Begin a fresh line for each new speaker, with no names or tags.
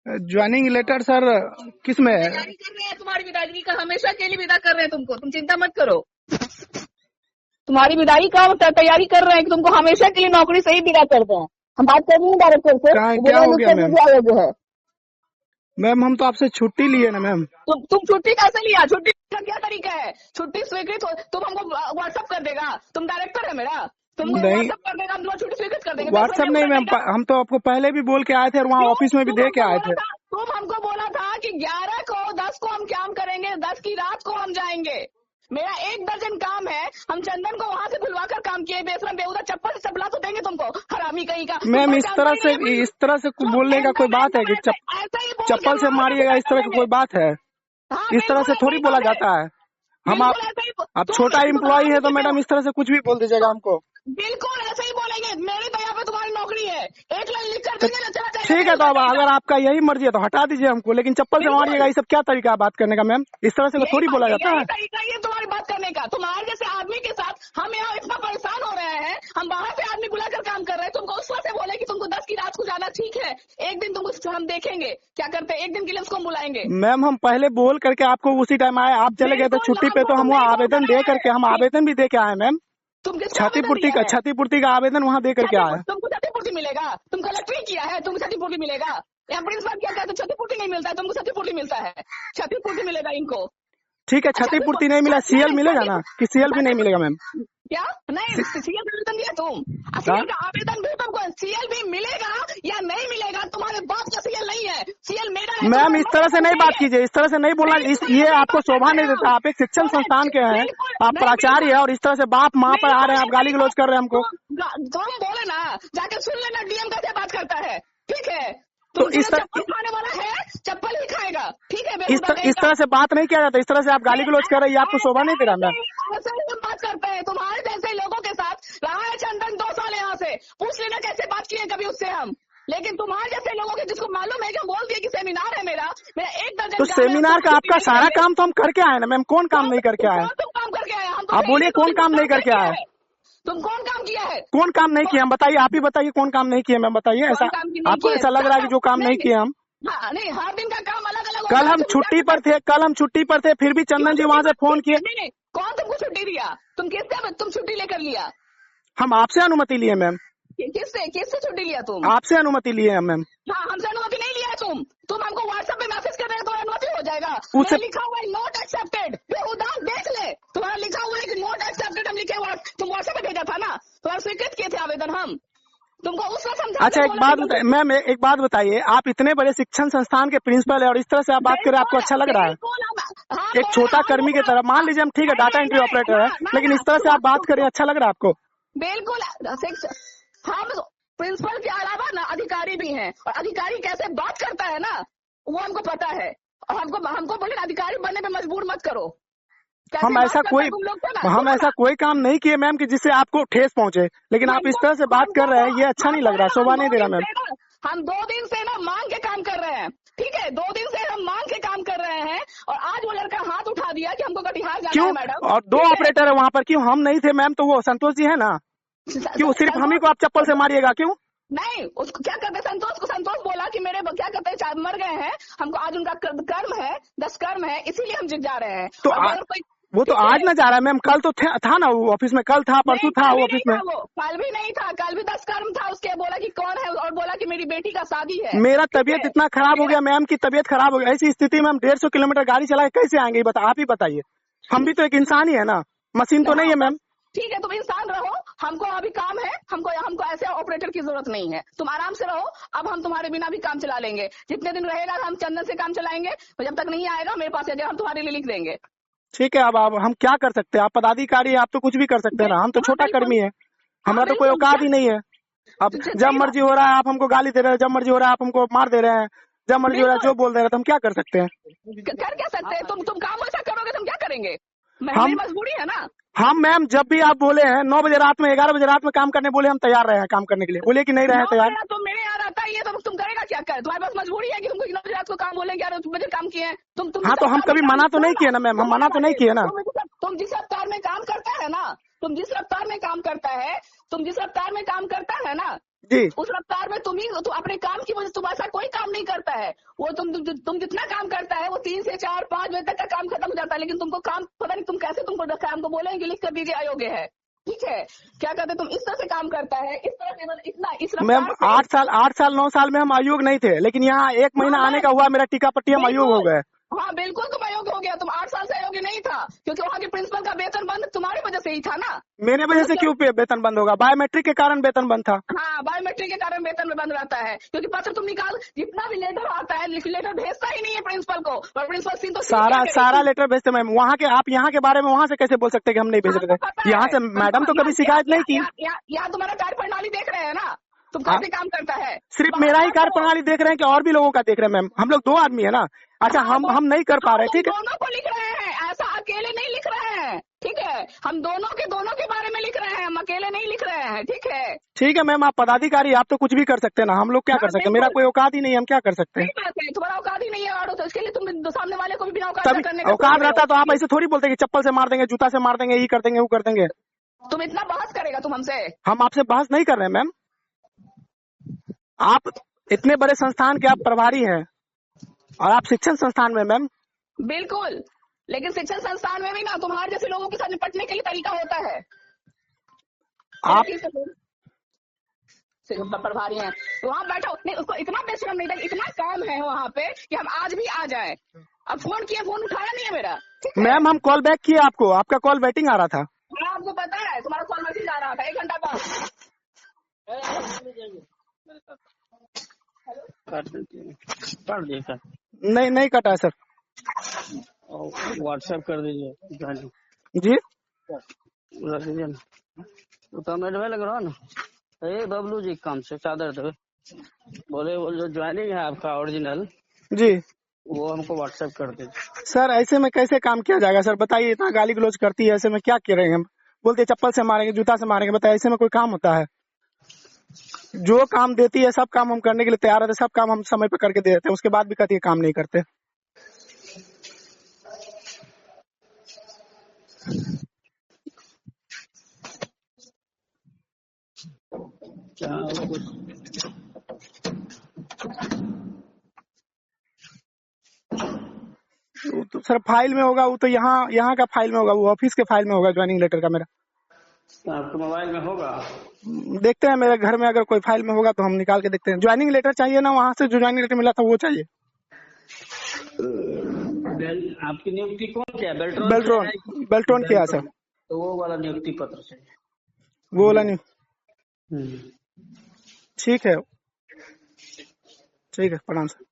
Joining letter sir किस में है?
तैयारी कर रहे हैं तुम्हारी विदाई का, हमेशा के लिए विदा कर रहे हैं तुमको, तुम चिंता मत करो। तुम्हारी विदाई का तैयारी कर रहे हैं कि तुमको हमेशा के लिए नौकरी से ही विदा कर दें। हम बात कर रहे हैं डायरेक्टर से,
क्या हो गया मैम?
जो है
मैम हम तो आपसे छुट्टी लिए ना मैम।
तुम छुट्टी कैसे लिया? छुट्टी का क्या तरीका है? छुट्टी स्वीकृत हो तुम हमको व्हाट्सअप कर देगा? तुम डायरेक्टर है मेरा, तुमको
नहीं
व्हाट्सअप कर देगा, हम तुम्हारी छुट्टी स्वीकृत कर देंगे।
व्हाट्सएप नहीं मैम, हम तो आपको पहले भी बोल के आए थे और वहाँ ऑफिस में भी दे के आए थे।
तुम हमको बोला था कि 11 को 10 को हम काम करेंगे, 10 की रात को हम जाएंगे। मेरा 1 दर्जन काम है, हम चंदन को वहाँ से बुलवा कर काम किए। बेशरम बेहुदा चप्पल से चपला तो देंगे तुमको, हरामी कहीं का।
मैम इस तरह से बोलने का कोई बात है कि चप्पल से मारिएगा, इस तरह की कोई बात है? इस तरह से थोड़ी बोला जाता है। हम आप छोटा एम्प्लॉई है तो मैडम इस तरह से कुछ भी बोल दीजिएगा हमको।
बिल्कुल ऐसे ही बोलेंगे। मेरी तो यहाँ पे तुम्हारी नौकरी है, 1 लाइन लिख कर देंगे ना, चला जाएगा।
ठीक है, तो अब अगर आपका यही मर्जी है तो हटा दीजिए हमको, लेकिन चप्पल से मारिएगा, ये सब क्या तरीका है बात करने का मैम? इस तरह से थोड़ी बोला जाता है।
तरीका ये तुम्हारी बात करने का। तुम्हारे जैसे आदमी के साथ हम यहाँ इतना परेशान हो रहे हैं, हम बाहर से आदमी बुलाकर काम कर रहे हैं, तुमको उस वक्त से बोले कि तुमको 10 की रात को जाना, ठीक है, एक दिन तुमको हम देखेंगे क्या करते हैं, एक दिन के लिए उसको बुलाएंगे।
मैम हम पहले बोल करके आपको उसी टाइम आए, आप चले गए थे छुट्टी पे, तो हम वहाँ आवेदन दे करके, हम आवेदन भी दे के आए मैम। क्षतिपूर्ति का आवेदन वहाँ दे करके आया।
तुमको क्षतिपूर्ति मिलेगा? तुम कलेक्टर किया है, तुमको क्षतिपूर्ति मिलेगा? यहाँ प्रिंसिपल क्या कहते, क्षतिपूर्ति नहीं मिलता है, तुमको क्षतिपूर्ति मिलता है। क्षतिपूर्ति मिलेगा इनको।
ठीक है, क्षतिपूर्ति नहीं मिला, सीएल मिलेगा ना? कि सीएल भी नहीं मिलेगा मैम?
क्या नहीं, सीएल का आवेदन दिया तुम? सीएल का आवेदन भी तुमको, सीएल भी मिलेगा या नहीं मिलेगा? तुम्हारे बाप का सीएल नहीं है, सीएल मेरा है।
मैम इस तरह से नहीं बात कीजिए, इस तरह से नहीं बोलना, ये आपको शोभा नहीं देता। आप एक शिक्षण संस्थान के हैं, आप प्राचार्य है, और इस तरह से बाप माँ पर आ रहे हैं, आप गाली गलौज कर रहे हैं हमको।
तुम बोले ना, जाके सुन लेना डीएम कैसे बात करता है, ठीक है?
तो इस तरह
चप्पल खाने वाला है, चप्पल ही खाएगा, ठीक है?
इस तरह से बात नहीं किया जाता, इस तरह से आप गाली गलौज कर रहे हैं, आपको शोभा नहीं दे रहा मैम।
ऐसे ही हम बात करते हैं तुम्हारे जैसे लोगों के साथ। रहा है चंदन 2 साल यहाँ से, पूछ लेना कैसे बात किए कभी उससे हम। लेकिन तुम्हारे जैसे लोगों के, जिसको मालूम है कि हम बोल दिए कि सेमिनार है मेरा 1 दर्जन।
तो सेमिनार का आपका सारा काम तो हम करके आए ना मैम, कौन काम नहीं करके आए?
तुम काम करके आए?
आप बोलिए कौन काम नहीं करके आए?
तुम कौन काम किया है?
कौन काम नहीं किया हम बताइए, आप ही बताइए कौन काम नहीं किया मैम, बताइए। ऐसा आपको ऐसा लग रहा है कि जो काम नहीं किए हम?
नहीं, हर दिन का काम अलग अलग।
कल हम छुट्टी पर थे, फिर भी चंदन जी वहाँ से फोन किए।
कौन तुमको छुट्टी दिया? तुम किससे तुम छुट्टी लेकर लिया?
हम आपसे अनुमति लिए मैम।
किससे छुट्टी लिया तुम?
आपसे अनुमति लिए हैं मैम।
हाँ, हमसे अनुमति नहीं लिया है तुम हमको व्हाट्सएप पे मैसेज कर रहे हैं तो अनुमति हो जाएगा।
उससे
लिखा हुआ है नोट एक्सेप्टेड, बेहुदा देख ले, तुम्हारा लिखा हुआ है कि नोट एक्सेप्टेड, हम लिखे हुआ, तुम व्हाट्सएप पे भेजा था ना, तुम्हारा स्वीकृत किए थे आवेदन हम, तुमको उसका समझा।
अच्छा एक बात बताइए मैम, एक बात बताइए, आप इतने बड़े शिक्षण संस्थान के प्रिंसिपल है और इस तरह से आप बात करें, आपको अच्छा लग रहा है? एक छोटा कर्मी की तरह, मान लीजिए हम ठीक है डाटा एंट्री ऑपरेटर है, लेकिन इस तरह से आप बात करें, अच्छा लग रहा है आपको?
बिल्कुल। हम प्रिंसिपल के अलावा ना अधिकारी भी हैं, और अधिकारी कैसे बात करता है ना वो हमको पता है, और हमको बोले अधिकारी बनने पे मजबूर मत करो।
हम ऐसा कोई काम नहीं किए मैम कि जिससे आपको ठेस पहुंचे, लेकिन आप इस तरह से बात कर रहे हैं, ये अच्छा नहीं लग रहा, शोभा नहीं दे रहा मैम।
हम 2 दिन से ना मांग के काम कर रहे हैं, ठीक है? 2 दिन से हम मांग के काम कर रहे हैं, और आज वो लड़का हाथ उठा दिया कि हमको कटिहार जाना है मैडम।
और 2 ऑपरेटर है वहाँ पर, क्यों हम नहीं थे मैम? तो वो संतोष जी है ना, क्यों सिर्फ हम ही को आप चप्पल से मारिएगा? क्यों
नहीं? उसको क्या करते, संतोष बोला कि मेरे क्या करते हैं, मर गए हैं, हमको आज उनका कर्म है, 10 कर्म है, इसीलिए हम जा रहे हैं।
तो वो तो आज न जा रहा है मैम, कल तो था ना वो ऑफिस में, कल था, परसों था वो ऑफिस में।
कल भी नहीं था, कल भी 10 कर्म था उसके, बोला कि कौन है, और बोला कि मेरी बेटी का शादी है।
मेरा तबीयत इतना खराब हो गया मैम की तबीयत खराब हो गई, ऐसी स्थिति में हम 150 किलोमीटर गाड़ी चला के कैसे आएंगे? आप ही बताइए, हम भी तो एक इंसान ही है ना, मशीन तो नहीं है मैम।
ठीक है, तुम इंसान रहो, हमको अभी काम है, हमको ऐसे ऑपरेटर की जरूरत नहीं है, तुम आराम से रहो। अब हम तुम्हारे बिना भी काम चला लेंगे, जितने दिन रहेगा हम चंदन से काम चलाएंगे, जब तक नहीं आएगा मेरे पास हम तुम्हारे लिए लिख देंगे।
ठीक है, अब हम क्या कर सकते हैं? आप पदाधिकारी, आप तो कुछ भी कर सकते हैं ना, हम तो छोटा कर्मी है, हमारा तो कोई औकात ही नहीं है। अब जब मर्जी हो रहा है आप हमको गाली दे रहे हैं, जब मर्जी हो रहा है आप हमको मार दे रहे हैं, जब मर्जी हो रहा है जो बोल दे रहे हैं, तो हम क्या कर सकते हैं?
कर क्या सकते हैं? तुम काम ऐसा करोगे तो हम क्या करेंगे? मेरी मजबूरी है ना।
हम मैम जब भी आप बोले हैं 9 बजे रात में, 11 बजे रात में काम करने बोले, हम तैयार रहे हैं काम करने के लिए, बोले कि नहीं रहे तैयार।
तो मेरे यहाँ आता ही है, तो तुम करेगा क्या? कर तुम्हारे पास मजबूरी है कि तुमको 9 बजे रात को काम बोले, 11 बजे काम किए हैं तुम।
हाँ, तो हम कभी मना तो नहीं किए ना मैम, हम मना तो नहीं किए ना।
तुम जिस रफ्तार में काम करता है ना, तुम जिस रफ्तार में काम करता है ना जी, उस रफ्तार में तुम अपने काम की वजह, तुम ऐसा कोई काम नहीं करता है। वो तुम जितना काम करता है वो 3 से 4 5 बजे तक का काम खत्म हो जाता है, लेकिन तुमको काम पता नहीं तुम कैसे तुमको काम को बोलेंगे लिख कर दीजिए अयोग्य है। ठीक है, क्या कहते तुम इस तरह से काम करता है, इस तरह से इतना इस
मैम
रफ्तार से।
8 साल 9 साल में हम अयोग्य नहीं थे, लेकिन यहाँ 1 महीना
हाँ
आने का हुआ, मेरा टीका पट्टी हम अयोग्य हो
बिल्कुल,
गए।
हाँ बिल्कुल तुम अयोग्य हो गया। तुम 8 साल से अयोग्य नहीं था, क्योंकि वहाँ के प्रिंसिपल का वेतन बंद तुम्हारी वजह से ही था ना।
मेरे वजह से क्यों वेतन बंद होगा? बायोमेट्रिक के कारण वेतन बंद था।
हाँ, बायोमेट्रिक के कारण वेतन में बंद रहता है, क्योंकि पत्र तुम निकाल जितना भी लेटर आता है लेटर भेजता ही नहीं है प्रिंसिपल को, और प्रिंसिपल सिंह तो
सारा लेटर भेजते मैम। वहाँ के आप यहाँ के बारे में वहाँ से कैसे बोल सकते हैं कि हम नहीं भेज रहे थे? यहाँ से मैडम तो कभी शिकायत नहीं की।
यहाँ तुम्हारा कार्य प्रणाली देख रहे हैं ना, तुम कैसे काम करता है।
सिर्फ मेरा ही कार्य प्रणाली देख रहे हैं कि और भी लोगों का देख रहे हैं मैम? हम लोग 2 आदमी है ना। अच्छा, हम नहीं कर पा रहे, ठीक है।
दोनों को लिख रहे हैं, ऐसा अकेले नहीं लिख रहे हैं, ठीक है। हम दोनों के बारे में लिख रहे हैं, हम अकेले नहीं लिख रहे हैं, ठीक है
मैम, आप पदाधिकारी, आप तो कुछ भी कर सकते हैं ना, हम लोग क्या कर सकते हैं? मेरा कोई औकात ही नहीं है, हम क्या कर सकते हैं?
तुम्हारा औकात ही नहीं है, और तो इसके लिए तुम सामने वाले को भी बिना औकात
तभी
करने का
औकात रहता तो आप ऐसे थोड़ी बोलते कि चप्पल से मार देंगे, जूता से मार देंगे, ये कर देंगे, वो कर देंगे।
तुम इतना बहस करेगा तुम हमसे?
हम आपसे बहस नहीं कर रहे हैं मैम। आप इतने बड़े संस्थान के आप प्रभारी हैं, और आप शिक्षण संस्थान में मैम।
बिल्कुल, लेकिन शिक्षण संस्थान में भी ना तुम्हारे जैसे लोगों के साथ निपटने के लिए तरीका होता है।
आप
प्रभारी हैं तो वहाँ बैठा, उसको इतना बेशरम नहीं था, इतना काम है वहाँ पे कि हम आज भी आ जाए। अब फोन किया, फोन उठाया नहीं है मेरा।
मैम, हम कॉल बैक किए आपको, आपका कॉल वेटिंग आ रहा था।
हाँ, आपको पता है तुम्हारा कॉल मैसेज आ रहा था 1 घंटा बाद।
नहीं कटा है सर।
व्हाट्सएप कर दीजिए
जी,
रख दीजिए ना। तो मेरे लग रहा ना ये बबलू जी काम से चादर दे बोले, वो जो ज्वाइनिंग है आपका ओरिजिनल
जी
वो हमको व्हाट्सएप कर दीजिए।
सर। ऐसे में कैसे काम किया जाएगा सर? बताइए, इतना गाली गलौज करती है, ऐसे में क्या करेंगे हम? बोलते चप्पल से मारेंगे, जूता से मारेंगे, बताइए ऐसे में कोई काम होता है? जो काम देती है सब काम हम करने के लिए तैयार रहते, सब काम हम समय पे करके दे देते हैं, उसके बाद भी कहती है काम नहीं करते। वो तो सर फाइल में होगा, वो तो यहाँ का फाइल में होगा, वो ऑफिस के फाइल में होगा ज्वाइनिंग लेटर का मेरा।
आपके मोबाइल में होगा?
देखते हैं, मेरे घर में अगर कोई फाइल में होगा तो हम निकाल के देखते हैं। ज्वाइनिंग लेटर चाहिए ना, वहाँ से जो ज्वाइनिंग लेटर मिला था वो चाहिए।
आपकी नियुक्ति कौन किया?
बेल्ट्रॉन किया सर।
तो वो वाला नियुक्ति पत्र चाहिए,
वो वाला नहीं। ठीक है, प्रणाम सर।